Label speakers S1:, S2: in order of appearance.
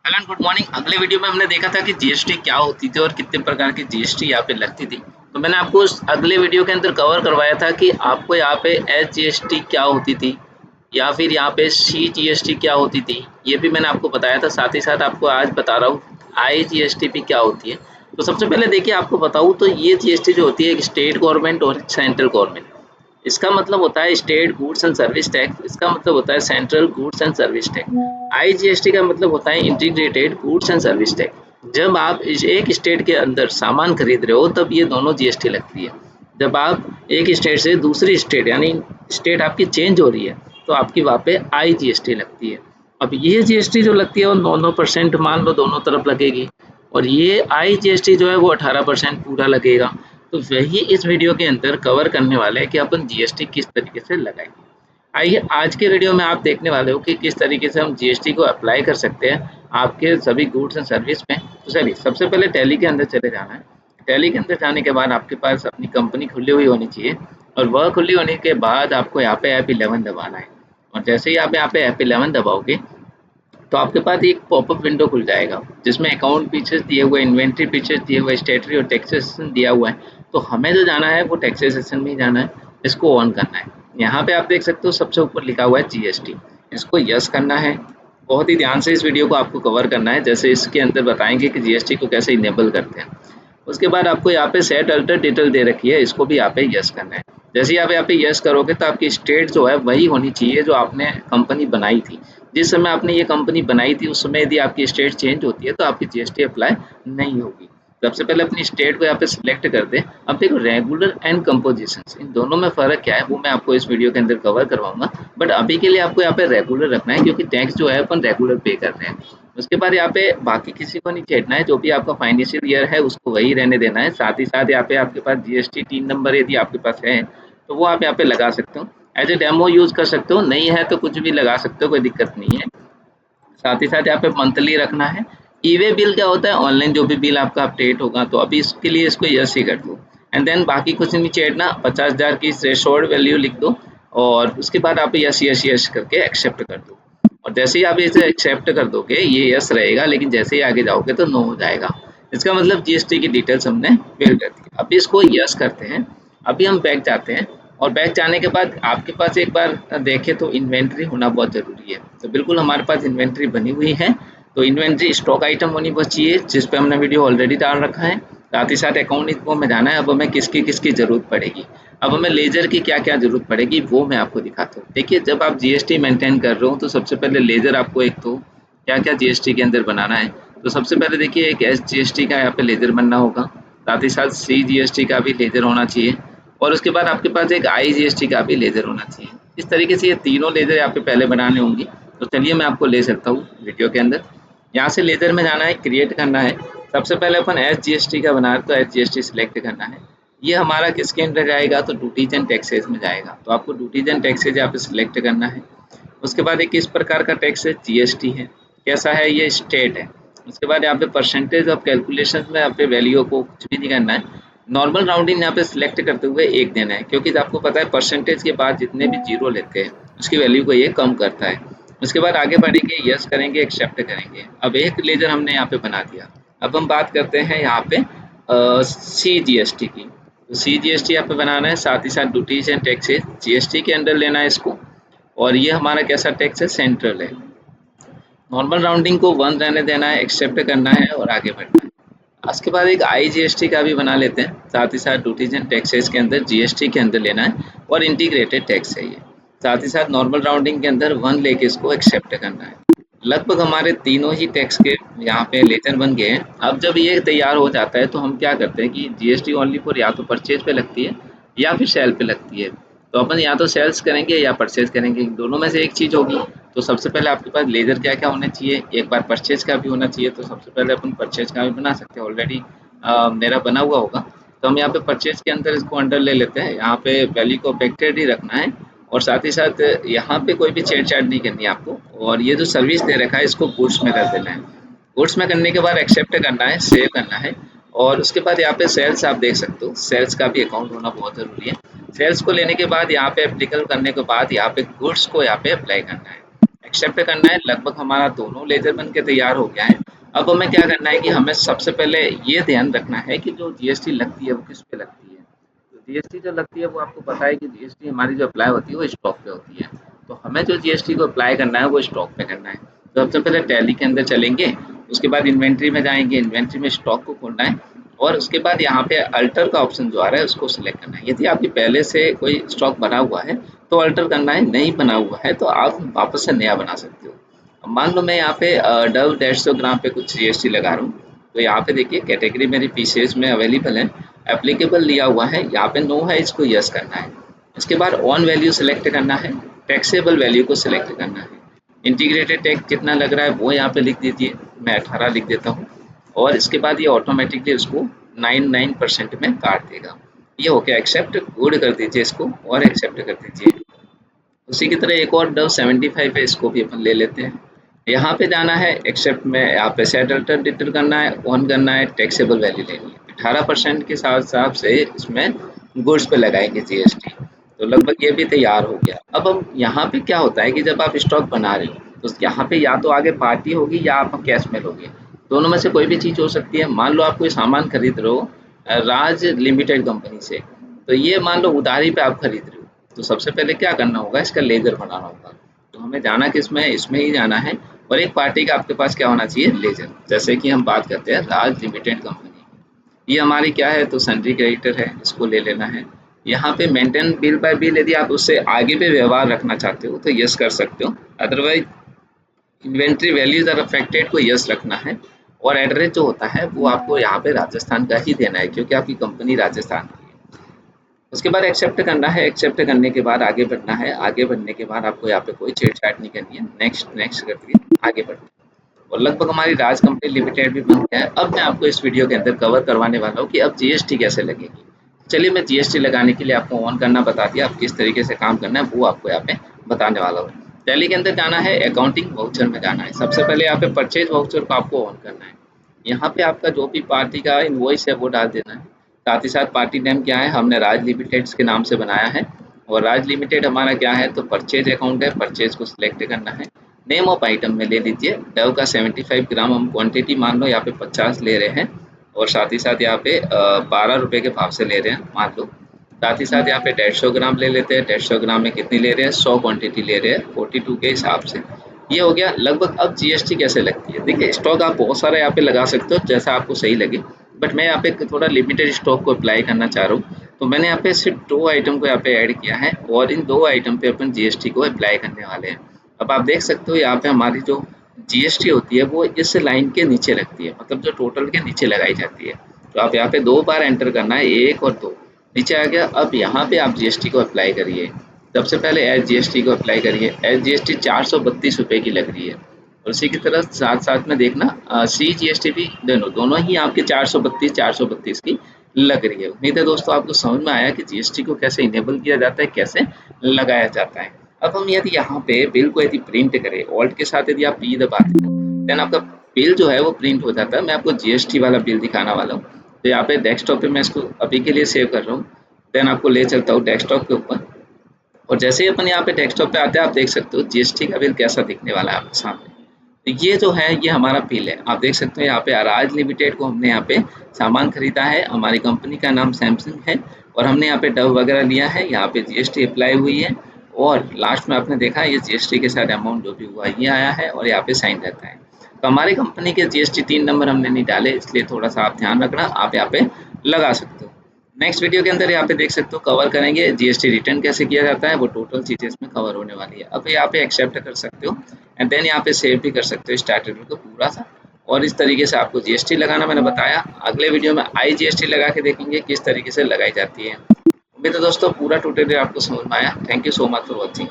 S1: Hello and good morning. अगले video में हमने देखा था कि जीएसटी क्या होती थी और कितने प्रकार की जीएसटी यहाँ पे लगती थी। तो मैंने आपको उस अगले वीडियो के अंदर कवर करवाया था कि आपको यहाँ पे एस जीएसटी क्या होती थी या फिर यहाँ पे सी जीएसटी क्या होती थी, ये भी मैंने आपको बताया था। साथ ही साथ आपको आज बता रहा हूँ आई जीएसटी भी क्या होती है। तो सबसे पहले देखिए, आपको बताऊँ तो ये जीएसटी जो होती है एक स्टेट गवर्नमेंट और सेंट्रल गवर्नमेंट, इसका मतलब होता है state goods and service tax, इसका मतलब होता है central goods and service tax. IGST का मतलब होता है integrated goods and service tax. जब आप एक स्टेट के अंदर सामान खरीद रहे हो तब ये दोनों जीएसटी लगती है। जब आप एक स्टेट से दूसरी स्टेट यानी स्टेट आपकी चेंज हो रही है तो आपकी वहाँ पे आईजीएसटी लगती है। अब ये जीएसटी जो लगती है वो 9% मान लो दोनों तरफ लगेगी, और ये आईजीएसटी जो है वो 18% पूरा लगेगा। तो वही इस वीडियो के अंदर कवर करने वाले हैं कि अपन जीएसटी किस तरीके से लगाएंगे। आइए आज के वीडियो में आप देखने वाले हो कि किस तरीके से हम जीएसटी को अप्लाई कर सकते हैं आपके सभी गुड्स एंड सर्विस में। तो चलिए सबसे पहले टैली के अंदर चले जाना है। टैली के अंदर जाने के बाद आपके पास अपनी कंपनी खुली हुई होनी चाहिए, और वह खुली होने के बाद आपको यहाँ पे F11 दबाना है। और जैसे ही आप यहाँ पे F11 दबाओगे तो आपके पास एक पॉपअप विंडो खुल जाएगा जिसमें अकाउंट फीचर्स दिए हुए, इन्वेंट्री फीचर्स दिए हुए, स्टेटरी और टैक्सेशन दिया हुआ है। तो हमें जो जाना है वो टैक्सेशन में ही जाना है, इसको ऑन करना है। यहाँ पे आप देख सकते हो सबसे ऊपर लिखा हुआ है जीएसटी, इसको यस करना है। बहुत ही ध्यान से इस वीडियो को आपको कवर करना है, जैसे इसके अंदर बताएंगे कि जीएसटी को कैसे इनेबल करते हैं। उसके बाद आपको यहाँ पे सेट अल्टर डिटेल दे रखी है, इसको भी यहाँ पे यस करना है। जैसे ही आप यहाँ पे यस करोगे तो आपकी स्टेट जो है वही होनी चाहिए जो आपने कंपनी बनाई थी। जिस समय आपने ये कंपनी बनाई थी उस समय यदि आपकी स्टेट चेंज होती है तो आपकी जीएसटी अप्लाई नहीं होगी। सबसे पहले अपनी स्टेट को यहाँ पे सिलेक्ट कर दें। अब देखो, रेगुलर एंड कंपोजिशन इन दोनों में फ़र्क क्या है वो मैं आपको इस वीडियो के अंदर कवर करवाऊंगा। बट अभी के लिए आपको यहाँ पे रेगुलर रखना है क्योंकि टैक्स जो है अपन रेगुलर पे कर रहे हैं। उसके बाद यहाँ पे बाकी किसी को नहीं छेड़ना है, जो भी आपका फाइनेंशियल ईयर है उसको वही रहने देना है। साथ ही साथ यहाँ पे आपके पास जीएसटी टीन नंबर यदि आपके पास है तो वो आप यहाँ पे लगा सकते हो, एज ए डेमो यूज़ कर सकते हो। नहीं है तो कुछ भी लगा सकते हो, कोई दिक्कत नहीं है। साथ ही साथ यहाँ पे मंथली रखना है। ई वे बिल क्या होता है, ऑनलाइन जो भी बिल आपका अपडेट होगा, तो अभी इसके लिए इसको यस ही कर दो। एंड देन बाकी कुछ नहीं छेड़ना, 50,000 की थ्रेशोल्ड वैल्यू लिख दो, और उसके बाद आप यस यस यस करके एक्सेप्ट कर दो। और जैसे ही आप इसे एक्सेप्ट कर दोगे ये यस रहेगा, लेकिन जैसे ही आगे जाओगे तो नो हो जाएगा। इसका मतलब जीएसटी की डिटेल्स हमने फिल कर दी। अभी इसको यस करते हैं। अभी हम बैक जाते हैं, और बैक जाने के बाद आपके पास एक बार देखें तो इन्वेंट्री होना बहुत ज़रूरी है। तो बिल्कुल हमारे पास इन्वेंट्री बनी हुई है। तो इन्वेंट्री स्टॉक आइटम होनी बहुत चाहिए जिस पे हमने वीडियो ऑलरेडी डाल रखा है। साथ ही साथ अकाउंट इनको में जाना है। अब हमें किसकी किसकी ज़रूरत पड़ेगी, अब हमें लेजर की क्या क्या ज़रूरत पड़ेगी वो मैं आपको दिखाता हूँ। देखिए, जब आप जीएसटी मेंटेन कर रहे हो तो सबसे पहले लेजर आपको एक तो क्या क्या जीएसटी के अंदर बनाना है। तो सबसे पहले देखिए, एक एस जीएसटी का यहाँ पे लेजर बनना होगा। साथ ही साथ सी जीएसटी का भी लेजर होना चाहिए, और उसके बाद आपके पास एक आईजीएसटी का भी लेजर होना चाहिए। इस तरीके से ये तीनों लेजर यहाँ पे पहले बनाने होंगे। तो चलिए मैं आपको ले सकता हूँ वीडियो के अंदर। यहाँ से लेजर में जाना है, क्रिएट करना है। सबसे पहले अपन एस जीएसटी का बना रहे तो एस जीएसटी सिलेक्ट करना है। ये हमारा किसके अंदर जाएगा, तो ड्यूटीज एंड टैक्सेस में जाएगा। तो आपको ड्यूटीज एंड टैक्सेस यहाँ पे सिलेक्ट करना है। उसके बाद एक किस प्रकार का टैक्स है, जीएसटी है। कैसा है, ये स्टेट है। उसके बाद यहाँ पे परसेंटेज ऑफ कैलकुलेशन में यहाँ पे वैल्यू को कुछ भी नहीं करना है। नॉर्मल राउंडिंग यहाँ पे सिलेक्ट करते हुए एक देना है, क्योंकि आपको पता है परसेंटेज के बाद जितने भी जीरो लेते हैं उसकी वैल्यू को ये कम करता है। उसके बाद आगे बढ़ेंगे, यस करेंगे, एक्सेप्ट करेंगे। अब एक लेजर हमने यहाँ पे बना दिया। अब हम बात करते हैं यहाँ पे सी जीएसटी की। तो सी जीएसटी यहाँ पे बनाना है। साथ ही साथ ड्यूटीज एंड टैक्सेस जीएसटी के अंडर लेना है इसको। और ये हमारा कैसा टैक्स है, सेंट्रल है। नॉर्मल राउंडिंग को 1 रहने देना है, एक्सेप्ट करना है और आगे बढ़ना है। उसके बाद एक आईजीएसटी का भी बना लेते हैं। साथ ही साथ ड्यूटीज एंड टैक्सेस के अंदर जीएसटी के अंदर लेना है, और इंटीग्रेटेड टैक्स है ये। साथ ही साथ नॉर्मल राउंडिंग के अंदर 1 लेके इसको एक्सेप्ट करना है। लगभग हमारे तीनों ही टैक्स के यहाँ पे लेजर बन गए हैं। अब जब ये तैयार हो जाता है तो हम क्या करते हैं कि जीएसटी ओनली फॉर या तो परचेज पे लगती है या फिर सेल पे लगती है। तो अपन या तो सेल्स करेंगे या परचेज करेंगे, दोनों में से एक चीज़ होगी। तो सबसे पहले आपके पास लेजर क्या क्या होना चाहिए, एक बार परचेज का भी होना चाहिए। तो सबसे पहले अपन परचेज का भी बना सकते हैं, ऑलरेडी मेरा बना हुआ होगा। तो हम यहाँ पे परचेज के अंदर इसको अंडर ले लेते हैं। यहाँ पे वैल्यू को अफेक्टेड ही रखना है, और साथ ही साथ यहाँ पे कोई भी छेड़छाड़ नहीं करनी है आपको। और ये जो सर्विस दे रखा है इसको गुड्स में कर देना है। गुड्स में करने के बाद एक्सेप्ट करना है, सेव करना है। और उसके बाद यहाँ पे सेल्स आप देख सकते हो, सेल्स का भी अकाउंट होना बहुत ज़रूरी है। सेल्स को लेने के बाद यहाँ पे एप्लीकेबल करने के बाद यहाँ पे गुड्स को यहाँ पे अप्लाई करना है। एक्सेप्ट करना है। लगभग हमारा दोनों लेजर बन के तैयार हो गया है। अब हमें क्या करना है कि हमें सबसे पहले ये ध्यान रखना है कि जो जीएसटी लगती है वो किस पे लगती है। तो जीएसटी जो लगती है वो आपको पता है कि जीएसटी हमारी जो अप्लाई होती है वो स्टॉक पे होती है। तो हमें जो जीएसटी को अप्लाई करना है वो स्टॉक पे करना है। तो सबसे पहले टैली के अंदर चलेंगे, उसके बाद इन्वेंट्री में जाएंगे, इन्वेंट्री में स्टॉक को खोलना है और उसके बाद यहाँ पे अल्टर का ऑप्शन जो आ रहा है उसको सिलेक्ट करना है। यदि आपकी पहले से कोई स्टॉक बना हुआ है तो अल्टर करना है, नहीं बना हुआ है तो आप वापस से नया बना सकते हो। अब मान लो मैं यहाँ पे डव 150 ग्राम पे कुछ जीएसटी लगा रहा हूँ, तो यहाँ पे देखिए कैटेगरी मेरी पीसीएस में अवेलेबल है, एप्लीकेबल लिया हुआ है, यहाँ पे नो है, इसको यस करना है। इसके बाद ऑन वैल्यू सेलेक्ट करना है, टैक्सेबल वैल्यू को सिलेक्ट करना है। इंटीग्रेटेड टैक्स कितना लग रहा है वो यहाँ पे लिख दीजिए, मैं 18 लिख देता हूँ और इसके बाद ये ऑटोमेटिकली उसको 99% में काट देगा। ये हो गया एक्सेप्ट, गुड कर दीजिए इसको और एक्सेप्ट कर दीजिए। उसी की तरह एक और डव 75 है, इसको भी अपन ले लेते हैं। यहाँ पे जाना है एक्सेप्ट में, यहाँ पे सेट अल्टर डिटर करना है, ऑन करना है, टैक्सेबल वैल्यू लेनी है 18% के साथ साथ से इसमें गुड्स पे लगाएंगे जीएसटी। तो लगभग ये भी तैयार हो गया। अब हम यहाँ पे क्या होता है कि जब आप स्टॉक बना रहे हो तो यहाँ पे या तो आगे पार्टी होगी या आप कैश में लोगे, दोनों में से कोई भी चीज़ हो सकती है। मान लो आप कोई सामान खरीद रहे हो राज लिमिटेड कंपनी से, तो ये मान लो उधारी पे आप खरीद रहे हो, तो सबसे पहले क्या करना होगा, इसका लेजर बनाना होगा। तो हमें जाना किसमें, इसमें ही जाना है और एक पार्टी का आपके पास क्या होना चाहिए, लेजर। जैसे कि हम बात करते हैं राज लिमिटेड कंपनी, ये हमारी क्या है तो सन्ड्री क्रेडिटर है, इसको ले लेना है। यहाँ पे मेंटेन बिल बाय बिल, यदि आप उससे आगे भी व्यवहार रखना चाहते हो तो यस कर सकते हो, otherwise inventory values are affected को यस रखना है। और एड्रेस जो होता है वो आपको यहाँ पे राजस्थान का ही देना है क्योंकि आपकी कंपनी राजस्थान की है। उसके बाद एक्सेप्ट करना है, एक्सेप्ट करने के बाद आगे बढ़ना है, आगे बढ़ने के बाद आपको यहाँ पे कोई छेड़छाड़ नहीं करनी है, नेक्स्ट नेक्स्ट करके आगे बढ़ना है। और लगभग हमारी राज कंपनी लिमिटेड भी बन गया है। अब मैं आपको इस वीडियो के अंदर कवर करवाने वाला हूँ कि अब जीएसटी कैसे लगेगी। चलिए मैं जीएसटी लगाने के लिए आपको ऑन करना बता दिया, आप किस तरीके से काम करना है वो आपको यहाँ पे बताने वाला हूँ। टैली के अंदर जाना है, अकाउंटिंग वाउचर में जाना है। सबसे पहले यहाँ पे परचेज वाउचर को आपको ऑन करना है। यहाँ पे आपका जो भी पार्टी का इनवॉइस है वो डाल देना है। साथ ही साथ पार्टी नेम क्या है, हमने राज लिमिटेड के नाम से बनाया है और राज लिमिटेड हमारा क्या है तो परचेज अकाउंट है, परचेज को सिलेक्ट करना है। नेम ऑफ आइटम में ले लीजिए डव का 75 ग्राम, हम क्वांटिटी मान लो यहाँ पे 50 ले रहे हैं और साथ ही साथ यहाँ पे 12 रुपए के भाव से ले रहे हैं मान लो। साथ ही साथ यहाँ पे 150 ग्राम ले लेते हैं, 150 ग्राम में कितनी ले रहे हैं, 100 क्वांटिटी ले रहे हैं 42 के हिसाब से। ये हो गया लगभग। अब जीएसटी कैसे लगती है, देखिए स्टॉक आप बहुत सारा यहाँ पे लगा सकते हो जैसा आपको सही लगे, बट मैं यहाँ पे थोड़ा लिमिटेड स्टॉक को अप्लाई करना चाह रहा हूँ, तो मैंने यहाँ पे सिर्फ 2 आइटम को यहाँ पे ऐड किया है और इन 2 आइटम पे अपन जीएसटी को अप्लाई करने वाले हैं। अब आप देख सकते हो यहाँ पे हमारी जो जीएसटी होती है वो इस लाइन के नीचे लगती है, मतलब जो टोटल के नीचे लगाई जाती है। तो आप यहाँ पे 2 बार एंटर करना है, 1 और 2 नीचे आ गया। अब यहाँ पे आप जीएसटी को अप्लाई करिए। सबसे पहले एच जीएसटी को अप्लाई करिए। एच जीएसटी 432 रुपये की लग रही है और उसी की तरह साथ साथ में देखना सी जीएसटी भी दोनों ही आपके 432 की लग रही है। उम्मीद है दोस्तों आपको समझ में आया कि जीएसटी को कैसे इनेबल किया जाता है, कैसे लगाया जाता है। अब हम यदि यहाँ पे बिल को यदि प्रिंट करें, ऑल्ट के साथ यदि आप पी दबाते हो देन आपका बिल जो है वो प्रिंट हो जाता है। मैं आपको जीएसटी वाला बिल दिखाने वाला हूँ। तो यहाँ पे डेस्कटॉप पे मैं इसको अभी के लिए सेव कर रहा हूँ, देन आपको ले चलता हूँ डेस्कटॉप के ऊपर। और जैसे ही अपन यहाँ पे डेस्कटॉप पे आते हैं आप देख सकते हो जीएसटी का बिल कैसा दिखने वाला है आपके सामने। तो ये जो है ये हमारा बिल है, आप देख सकते हो यहाँ पे अराज लिमिटेड को हमने यहाँ पे सामान खरीदा है, हमारी कंपनी का नाम सैमसंग है और हमने यहाँ पे डव वगैरह लिया है, यहाँ पे जीएसटी अप्लाई हुई है और लास्ट में आपने देखा ये जीएसटी के साथ अमाउंट जो भी हुआ ये आया है और यहाँ पे साइन रहता है। तो हमारी कंपनी के जीएसटी 3 नंबर हमने नहीं डाले, इसलिए थोड़ा सा आप ध्यान रखना, आप यहाँ पे लगा सकते हो। नेक्स्ट वीडियो के अंदर यहाँ पे देख सकते हो कवर करेंगे जीएसटी रिटर्न कैसे किया जाता है, वो टोटल चीजें इसमें कवर होने वाली है। अब यहाँ पे एक्सेप्ट कर सकते हो एंड देन यहाँ पे सेव भी कर सकते हो स्टार्टेड को पूरा सा। और इस तरीके से आपको जीएसटी लगाना मैंने बताया। अगले वीडियो में आई जीएसटी लगा के देखेंगे किस तरीके से लगाई जाती है। उम्मीद है दोस्तों पूरा ट्यूटोरियल आपको समझ में आया। Thank you so much for watching.